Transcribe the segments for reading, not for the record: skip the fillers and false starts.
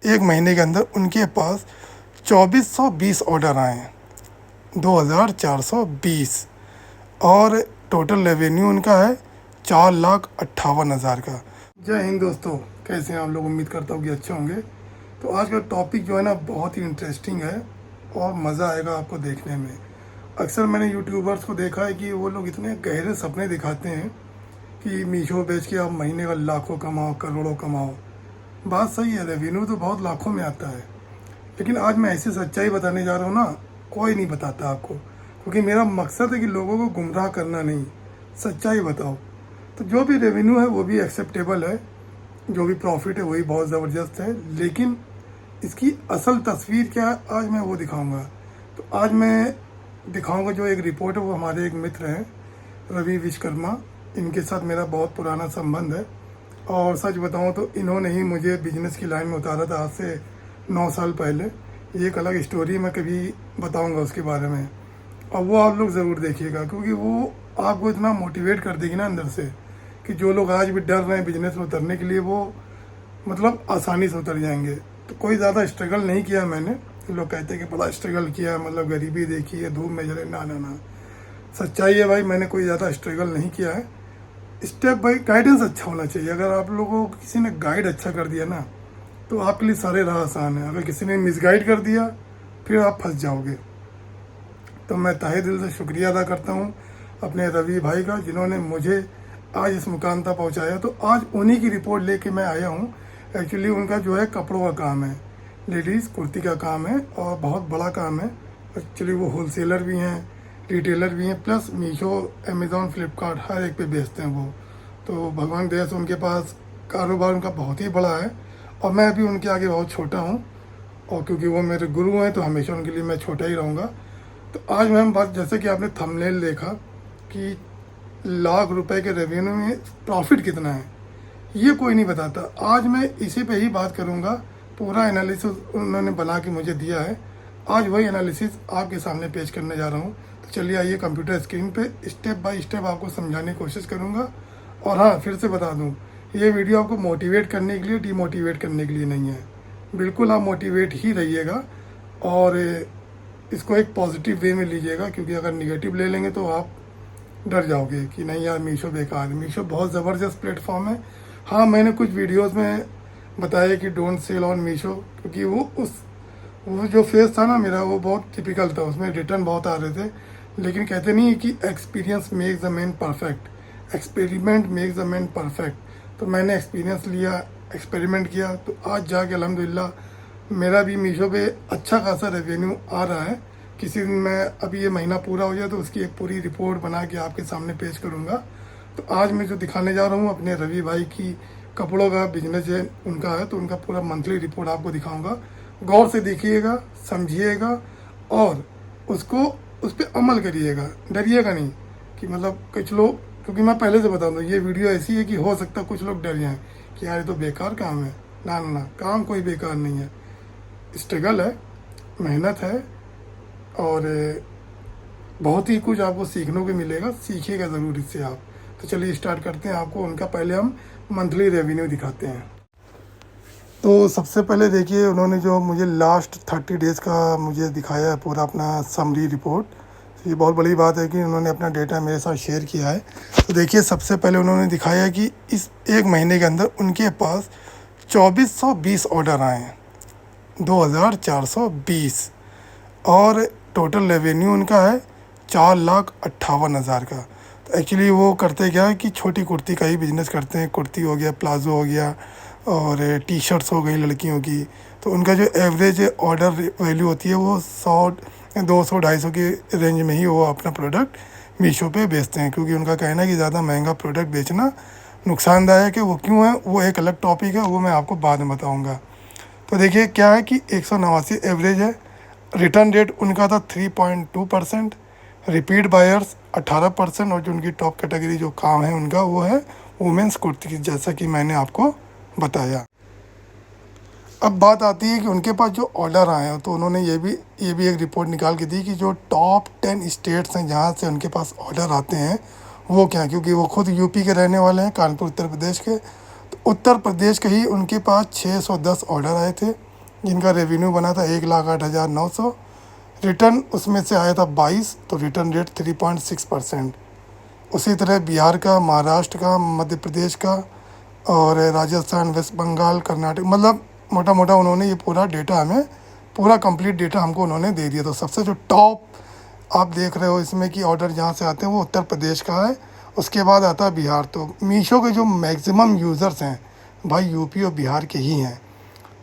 एक महीने के अंदर उनके पास 2420 ऑर्डर आए हैं, 2420, और टोटल रेवेन्यू उनका है 4,58,000 का। जय हिंद दोस्तों, कैसे हैं आप लोग? उम्मीद करता हूँ कि अच्छे होंगे। तो आज का टॉपिक जो है ना बहुत ही इंटरेस्टिंग है और मज़ा आएगा आपको देखने में। अक्सर मैंने यूट्यूबर्स को देखा है कि वो लोग इतने गहरे सपने दिखाते हैं कि मीशो बेच के आप महीने का लाखों कमाओ, करोड़ों कमाओ। बात सही है, रेवेन्यू तो बहुत लाखों में आता है, लेकिन आज मैं ऐसी सच्चाई बताने जा रहा हूँ ना, कोई नहीं बताता आपको, क्योंकि मेरा मकसद है कि लोगों को गुमराह करना नहीं, सच्चाई बताओ। तो जो भी रेवेन्यू है वो भी एक्सेप्टेबल है, जो भी प्रॉफिट है वही बहुत ज़बरदस्त है, लेकिन इसकी असल तस्वीर क्या है आज मैं वो दिखाऊंगा। तो आज मैं दिखाऊंगा जो एक रिपोर्ट है, वो हमारे एक मित्र हैं रवि विश्वकर्मा, इनके साथ मेरा बहुत पुराना संबंध है। और सच बताऊं तो इन्होंने ही मुझे बिजनेस की लाइन में उतारा था आज से 9 साल पहले। ये एक अलग स्टोरी मैं कभी बताऊंगा उसके बारे में, और वो आप लोग ज़रूर देखिएगा, क्योंकि वो आपको इतना मोटिवेट कर देगी ना अंदर से कि जो लोग आज भी डर रहे हैं बिजनेस में उतरने के लिए, वो मतलब आसानी से उतर जाएंगे। तो कोई ज़्यादा स्ट्रगल नहीं किया मैंने। लोग कहते हैं कि बड़ा स्ट्रगल किया, मतलब गरीबी देखी है, धूप में जले, ना ना ना, सच्चाई है भाई, मैंने कोई ज़्यादा स्ट्रगल नहीं किया है। स्टेप बाई गाइडेंस अच्छा होना चाहिए। अगर आप लोगों को किसी ने गाइड अच्छा कर दिया ना, तो आपके लिए सारे राह आसान है। अगर किसी ने मिसगाइड कर दिया, फिर आप फंस जाओगे। तो मैं तहे दिल से शुक्रिया अदा करता हूँ अपने रवि भाई का, जिन्होंने मुझे आज इस मुकाम तक पहुँचाया। तो आज उन्हीं की रिपोर्ट लेके मैं आया हूँ। एक्चुअली उनका जो है कपड़ों का काम है, लेडीज़ कुर्ती का काम है, और बहुत बड़ा काम है। एक्चुअली वो होलसेलर भी हैं, रिटेलर भी हैं, प्लस मीशो, अमेज़ॉन, फ्लिपकार्ट हर एक पे बेचते हैं वो। तो भगवान दया से उनके पास कारोबार उनका बहुत ही बड़ा है, और मैं अभी उनके आगे बहुत छोटा हूँ, और क्योंकि वो मेरे गुरु हैं तो हमेशा उनके लिए मैं छोटा ही रहूँगा। तो आज मैं बात, जैसे कि आपने थंबनेल देखा कि लाख रुपए के रेवेन्यू में प्रॉफिट कितना है, ये कोई नहीं बताता। आज मैं इसी पे ही बात करूँगा। पूरा एनालिसिस उन्होंने बना के मुझे दिया है, आज वही एनालिसिस आपके सामने पेश करने जा रहा हूँ। तो चलिए आइए कंप्यूटर स्क्रीन पे स्टेप बाय स्टेप आपको समझाने की कोशिश करूँगा। और हाँ, फिर से बता दूँ, ये वीडियो आपको मोटिवेट करने के लिए, डिमोटिवेट करने के लिए नहीं है। बिल्कुल आप मोटिवेट ही रहिएगा, और इसको एक पॉजिटिव वे में लीजिएगा, क्योंकि अगर निगेटिव ले लेंगे तो आप डर जाओगे कि नहीं यार मीशो बेकार है। मीशो बहुत ज़बरदस्त प्लेटफॉर्म है। हाँ, मैंने कुछ वीडियोस में बताया कि डोंट सेल ऑन मीशो, क्योंकि वो जो फेस था ना मेरा, वो बहुत टिपिकल था, उसमें रिटर्न बहुत आ रहे थे। लेकिन कहते नहीं है कि experience makes the man perfect, experiment makes the man perfect. तो मैंने एक्सपीरियंस लिया, एक्सपेरिमेंट किया, तो आज जाके अल्हम्दुलिल्लाह मेरा भी मीशो पे अच्छा खासा रेवेन्यू आ रहा है। किसी दिन मैं, अभी ये महीना पूरा हो जाए तो उसकी एक पूरी रिपोर्ट बना के आपके सामने पेश करूँगा। तो आज मैं जो दिखाने जा रहा हूँ अपने रवि भाई की कपड़ों का बिजनेस है उनका है, तो उनका पूरा मंथली रिपोर्ट आपको दिखाऊंगा। गौर से देखिएगा, समझिएगा, और उसको उस पर अमल करिएगा, डरिएगा नहीं। कि मतलब कुछ लोग, क्योंकि मैं पहले से बता दूँ ये वीडियो ऐसी है कि हो सकता है कुछ लोग डर जाएँ कि यार ये तो बेकार काम है। ना ना ना, काम कोई बेकार नहीं है, स्ट्रगल है, मेहनत है, और बहुत ही कुछ आपको सीखने को मिलेगा। सीखिएगा ज़रूर इससे आप। तो चलिए स्टार्ट करते हैं। आपको उनका पहले हम मंथली रेवेन्यू दिखाते हैं। तो सबसे पहले देखिए, उन्होंने जो मुझे लास्ट 30 डेज़ का मुझे दिखाया है पूरा अपना समरी रिपोर्ट। तो ये बहुत बड़ी बात है कि उन्होंने अपना डेटा मेरे साथ शेयर किया है। तो देखिए, सबसे पहले उन्होंने दिखाया कि इस एक महीने के अंदर उनके पास 2420 ऑर्डर आए हैं, 2420, और टोटल रेवेन्यू उनका है 4,58,000 का। तो एक्चुअली वो करते क्या है कि छोटी कुर्ती का ही बिज़नेस करते हैं। कुर्ती हो गया, प्लाजो हो गया, और टी शर्ट्स हो गई लड़कियों की। तो उनका जो एवरेज ऑर्डर वैल्यू होती है वो 100, 200, 250 की रेंज में ही वो अपना प्रोडक्ट मीशो पे बेचते हैं, क्योंकि उनका कहना है कि ज़्यादा महंगा प्रोडक्ट बेचना नुकसानदायक है। वो क्यों है, वो एक अलग टॉपिक है, वो मैं आपको बाद में बताऊँगा। तो देखिए क्या है कि 189 एवरेज है। रिटर्न रेट उनका था 3.2%, रिपीट बायर्स 18%, और जो उनकी टॉप कैटेगरी जो काम है उनका वो है वुमेंस कुर्ती की, जैसा कि मैंने आपको बताया। अब बात आती है कि उनके पास जो ऑर्डर आए हैं, तो उन्होंने ये भी एक रिपोर्ट निकाल के दी कि जो टॉप 10 स्टेट्स हैं जहाँ से उनके पास ऑर्डर आते हैं वो क्या, क्योंकि वो खुद यूपी के रहने वाले हैं, कानपुर उत्तर प्रदेश के। तो उत्तर प्रदेश के ही उनके पास 610 ऑर्डर आए थे, जिनका रेवेन्यू बना था 1,08,900। रिटर्न उसमें से आया था 22, तो रिटर्न रेट 3.6%। उसी तरह बिहार का, महाराष्ट्र का, मध्य प्रदेश का और राजस्थान, वेस्ट बंगाल, कर्नाटक, मतलब मोटा मोटा उन्होंने ये पूरा डेटा हमें, पूरा कंप्लीट डेटा हमको उन्होंने दे दिया। तो सबसे जो टॉप आप देख रहे हो इसमें कि ऑर्डर जहाँ से आते हैं वो उत्तर प्रदेश का है, उसके बाद आता है बिहार। तो मीशो के जो मैक्सिमम यूज़र्स हैं भाई यूपी और बिहार के ही हैं।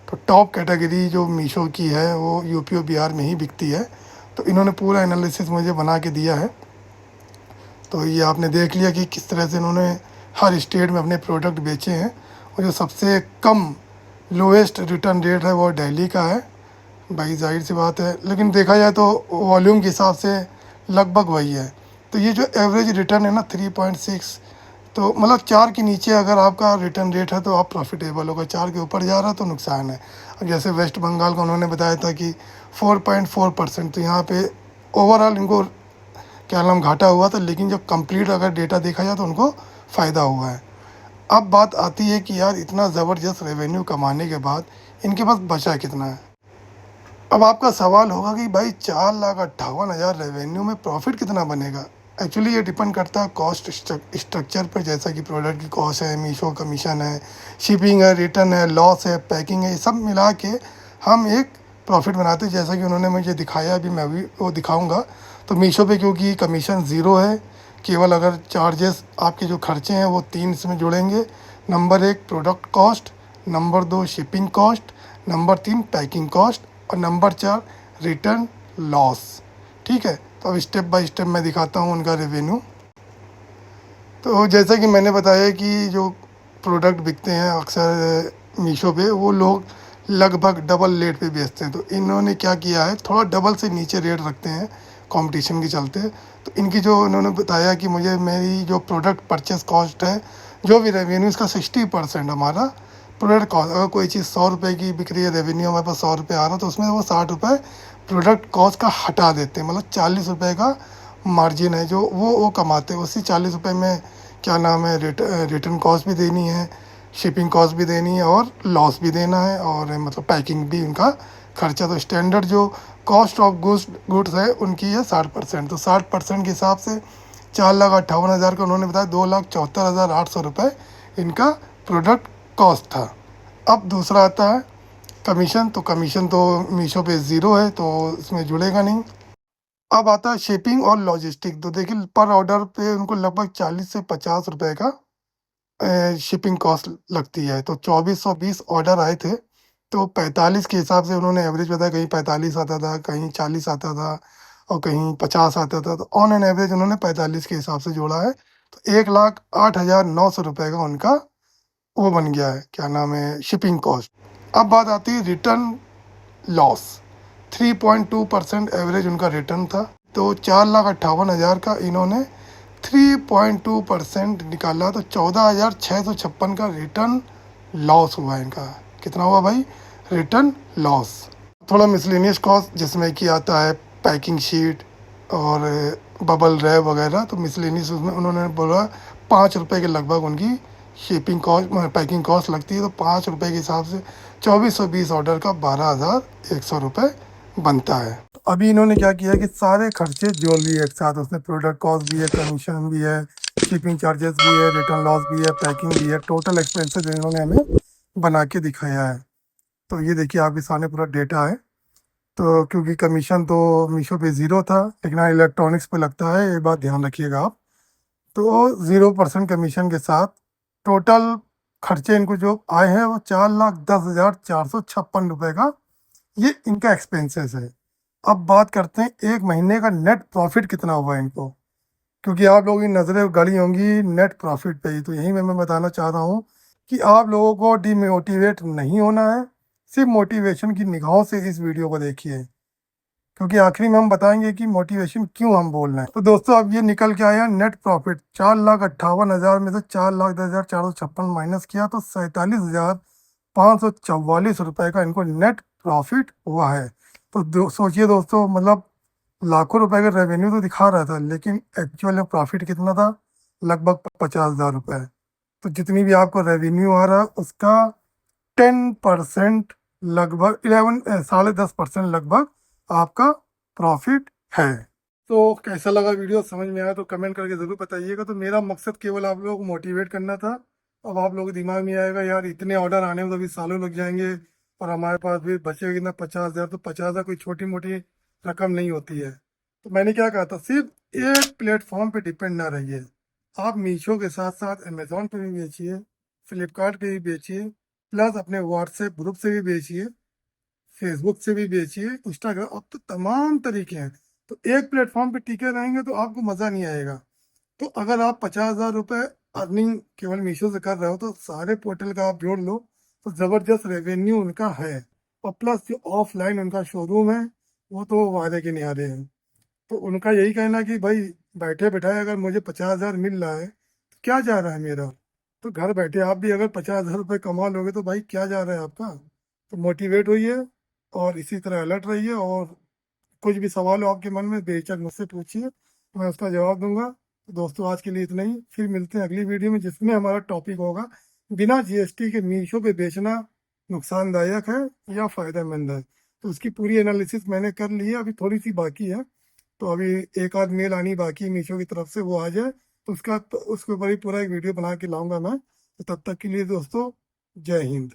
तो टॉप कैटेगरी जो मीशो की है वो यूपी और बिहार में ही बिकती है। तो इन्होंने पूरा एनालिसिस मुझे बना के दिया है। तो ये आपने देख लिया कि किस तरह से इन्होंने हर स्टेट में अपने प्रोडक्ट बेचे हैं। और जो सबसे कम लोएस्ट रिटर्न रेट है वो दिल्ली का है। भाई जाहिर सी बात है, लेकिन देखा जाए तो वॉल्यूम के हिसाब से लगभग वही है। तो ये जो एवरेज रिटर्न है ना 3.6, तो मतलब 4 के नीचे अगर आपका रिटर्न रेट है तो आप प्रॉफिटेबल होगा, 4 के ऊपर जा रहा है तो नुकसान है। अब जैसे वेस्ट बंगाल का उन्होंने बताया था कि 4.4%, तो यहाँ पे ओवरऑल इनको क्या नाम घाटा हुआ था, लेकिन जब कंप्लीट अगर डेटा देखा जाए तो उनको फ़ायदा हुआ है। अब बात आती है कि यार इतना ज़बरदस्त रेवेन्यू कमाने के बाद इनके पास बचा कितना है। अब आपका सवाल होगा कि भाई 4,58,000 रेवेन्यू में प्रॉफिट कितना बनेगा। एक्चुअली ये डिपेंड करता है कॉस्ट स्ट्रक्चर पर, जैसा कि प्रोडक्ट की कॉस्ट है, मीशो कमीशन है, शिपिंग है, रिटर्न है, लॉस है, पैकिंग है, ये सब मिला के हम एक प्रॉफिट बनाते हैं। जैसा कि उन्होंने मुझे दिखाया, अभी मैं भी वो दिखाऊंगा। तो मीशो पे क्योंकि कमीशन ज़ीरो है, केवल अगर चार्जेस आपके जो खर्चे हैं वो 3 इसमें जुड़ेंगे। Number 1 product cost, number 2 shipping cost, number 3 packing cost और नंबर 4 रिटर्न लॉस। ठीक है, तो अब स्टेप बाय स्टेप मैं दिखाता हूँ उनका रेवेन्यू। तो जैसा कि मैंने बताया कि जो प्रोडक्ट बिकते हैं अक्सर मीशो पे, वो लोग लगभग डबल रेट पे बेचते हैं। तो इन्होंने क्या किया है, थोड़ा डबल से नीचे रेट रखते हैं कंपटीशन के चलते। तो इनकी जो इन्होंने बताया कि मुझे मेरी जो प्रोडक्ट परचेस कॉस्ट है, जो भी रेवेन्यू इसका 60% हमारा प्रोडक्ट कॉस्ट। अगर कोई चीज़ 100 रुपये की बिक रही है, रेवेन्यू हमारे पास 100 रुपये आ रहा है, तो उसमें वो 60 रुपये प्रोडक्ट कॉस्ट का हटा देते हैं, मतलब 40 रुपये का मार्जिन है जो वो कमाते हैं। उसी 40 रुपये में क्या नाम है, रिटर्न कॉस्ट भी देनी है, शिपिंग कॉस्ट भी देनी है और लॉस भी देना है, और मतलब पैकिंग भी उनका खर्चा। तो स्टैंडर्ड जो कॉस्ट ऑफ गुड्स है उनकी है 60%। तो 60% के हिसाब से 4,58,000 का उन्होंने बताया 2,74,800 रुपये इनका प्रोडक्ट कॉस्ट था। अब दूसरा आता है कमीशन। तो कमीशन तो मीशो पे ज़ीरो है, तो इसमें जुड़ेगा नहीं। अब आता है शिपिंग और लॉजिस्टिक। तो देखिए पर ऑर्डर पे उनको लगभग 40 से 50 रुपए का शिपिंग कॉस्ट लगती है। तो 2420 ऑर्डर आए थे, तो 45 के हिसाब से उन्होंने एवरेज बताया, कहीं 45 आता था, कहीं 40 आता था और कहीं 50 आता था। तो ऑन एन एवरेज उन्होंने 45 के हिसाब से जोड़ा है। तो 1,08,900 रुपये का उनका वो बन गया है, क्या नाम है, शिपिंग कॉस्ट। अब बात आती है रिटर्न लॉस। 3.2% एवरेज उनका रिटर्न था। तो 4,58,000 का इन्होंने 3.2% निकाला, तो 14,656 का रिटर्न लॉस हुआ इनका। कितना हुआ भाई, रिटर्न लॉस। थोड़ा मिसलेनियस कॉस्ट जिसमें कि आता है पैकिंग शीट और बबल रैप वगैरह। तो मिसलेनियस उसमें उन्होंने बोला 5 रुपये के लगभग उनकी शिपिंग कॉस्ट, पैकिंग कॉस्ट लगती है। तो 5 रुपये के हिसाब से 2420 ऑर्डर का 12,100 रुपये बनता है। तो अभी इन्होंने क्या किया कि सारे खर्चे जोड़ लिए एक साथ, उसमें प्रोडक्ट कॉस्ट भी है, कमीशन भी है, शिपिंग चार्जेस भी है, रिटर्न लॉस भी है, पैकिंग भी है, टोटल एक्सपेंसेस इन्होंने हमें बना के दिखाया है। तो ये देखिए आपके सामने पूरा डेटा है। तो क्योंकि कमीशन तो मीशो पे ज़ीरो था, लेकिन हाँ इलेक्ट्रॉनिक्स पे लगता है, ये बात ध्यान रखिएगा आप। तो 0% कमीशन के साथ टोटल खर्चे इनको जो आए हैं वो 4,10,456 रुपये का ये इनका एक्सपेंसेस है। अब बात करते हैं एक महीने का नेट प्रॉफिट कितना हुआ इनको, क्योंकि आप लोगों की नज़रें गड़ी होंगी नेट प्रॉफिट पे ही। तो यही मैं बताना चाह रहा हूँ कि आप लोगों को डिमोटिवेट नहीं होना है, सिर्फ मोटिवेशन की निगाहों से इस वीडियो को देखिए, क्योंकि आखिरी में हम बताएंगे कि मोटिवेशन क्यों हम बोल रहे हैं। तो दोस्तों अब ये निकल के आया नेट प्रॉफिट 4,58,000 में से 4,10,456 माइनस किया तो 47,544 रुपये का इनको नेट प्रॉफिट हुआ है। तो सोचिए दोस्तों, मतलब लाखों रुपए का रेवेन्यू तो दिखा रहा था, लेकिन एक्चुअल में प्रॉफिट कितना था, लगभग 50,000 रुपये। तो जितनी भी आपको रेवेन्यू आ रहा है उसका 10% लगभग 11 10.5% लगभग आपका प्रॉफिट है। तो कैसा लगा वीडियो, समझ में आया तो कमेंट करके ज़रूर बताइएगा। तो मेरा मकसद केवल आप लोगों को मोटिवेट करना था। अब आप लोगों के दिमाग में आएगा यार इतने ऑर्डर आने में तो अभी सालों लग जाएंगे और हमारे पास भी बचेगा कितना 50,000। तो 50,000 कोई छोटी मोटी रकम नहीं होती है। तो मैंने क्या कहा था, सिर्फ एक प्लेटफॉर्म पे डिपेंड ना रहिए। आप मीशो के साथ साथ अमेजोन पे भी बेचिए, फ्लिपकार्ट पे भी बेचिए, प्लस अपने व्हाट्सएप ग्रुप से भी बेचिए, फेसबुक से भी बेचिए, इंस्टाग्राम, अब तो तमाम तरीके हैं। तो एक प्लेटफॉर्म पे टिके रहेंगे तो आपको मज़ा नहीं आएगा। तो अगर आप 50,000 रुपये अर्निंग केवल मीशो से कर रहे हो तो सारे पोर्टल का आप जोड़ लो तो ज़बरदस्त रेवेन्यू उनका है। और प्लस जो ऑफलाइन उनका शोरूम है वो तो वायदे के निहारे हैं। तो उनका यही कहना है कि भाई बैठे बैठाए अगर मुझे 50,000 मिल रहा है तो क्या जा रहा है मेरा। तो घर बैठे आप भी अगर 50,000 रुपये कमा लोगे तो भाई क्या जा रहा है आपका। तो मोटिवेट होइए और इसी तरह अलर्ट रहिए। और कुछ भी सवाल हो आपके मन में बेशक मुझसे पूछिए, मैं उसका जवाब दूंगा। तो दोस्तों आज के लिए इतना ही, फिर मिलते हैं अगली वीडियो में जिसमें हमारा टॉपिक होगा बिना जीएसटी के मीशो पे बेचना नुकसानदायक है या फ़ायदेमंद है। तो उसकी पूरी एनालिसिस मैंने कर ली है, अभी थोड़ी सी बाकी है। तो अभी एक आध मेल आनी बाकी है मीशो की तरफ से, वो आ जाए तो उसका उसके ऊपर ही पूरा एक वीडियो बना के लाऊंगा मैं। तो तब तक के लिए दोस्तों, जय हिंद।